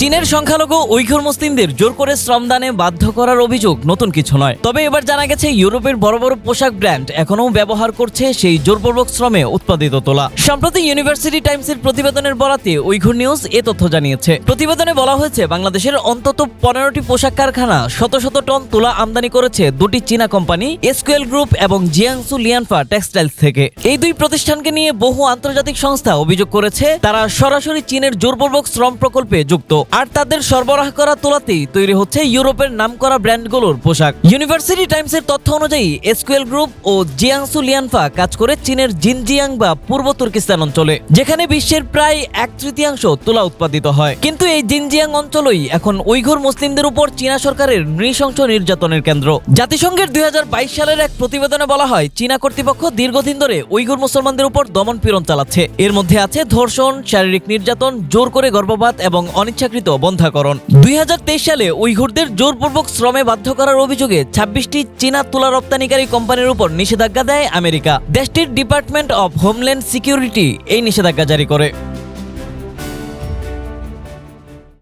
চীনের সংখ্যালঘু উইঘুর মুসলিমদের জোর করে শ্রমদানে বাধ্য করার অভিযোগ নতুন কিছু নয়। তবে এবার জানা গেছে ইউরোপের বড় বড় পোশাক ব্র্যান্ড এখনও ব্যবহার করছে সেই জোরপূর্বক শ্রমে উৎপাদিত তোলা। সম্প্রতি ইউনিভার্সিটি টাইমসের প্রতিবেদনের বরাতে উইঘুর নিউজ এ তথ্য জানিয়েছে। প্রতিবেদনে বলা হয়েছে, বাংলাদেশের অন্তত 15টি পোশাক কারখানা শত শত টন তুলা আমদানি করেছে দুটি চীনা কোম্পানি এসকিউএল গ্রুপ এবং জিয়াংসু লিয়ানফা টেক্সটাইলস থেকে। এই দুই প্রতিষ্ঠানকে নিয়ে বহু আন্তর্জাতিক সংস্থা অভিযোগ করেছে তারা সরাসরি চীনের জোরপূর্বক শ্রম প্রকল্পে যুক্ত, আর তাদের সরবরাহ করা তোলাতেই তৈরি হচ্ছে ইউরোপের নামকরা ব্র্যান্ডগুলোর পোশাক। ইউনিভার্সিটি টাইমসের তথ্য অনুযায়ী এসকিউএল গ্রুপ ও জিয়াংসু লিয়ানফা কাজ করে চীনের জিনজিয়াং বা পূর্ব তুর্কিস্তান অঞ্চলে, যেখানে বিশ্বের প্রায় 1/3 তুলা উৎপাদিত হয়। কিন্তু এই জিনজিয়াং অঞ্চলই এখন উইঘুর মুসলিমদের উপর চীনা সরকারের নৃশংস নির্যাতনের কেন্দ্র। জাতিসংঘের 2022 সালের এক প্রতিবেদনে বলা হয়, চীনা কর্তৃপক্ষ দীর্ঘদিন ধরে উইঘুর মুসলমানদের উপর দমন পীড়ন চালাচ্ছে। এর মধ্যে আছে ধর্ষণ, শারীরিক নির্যাতন, জোর করে গর্ভপাত এবং অনিচ্ছাকৃত বন্ধ্যাকরণ। 2023 সালে উইঘুরদের জোরপূর্বক শ্রমে বাধ্য করার অভিযোগে 26টি চীনা তুলা রপ্তানিকারী কোম্পানির উপর নিষেধাজ্ঞা দেয় আমেরিকা। দেশটির ডিপার্টমেন্ট অব হোমল্যান্ড সিকিউরিটি এই নিষেধাজ্ঞা জারি করে।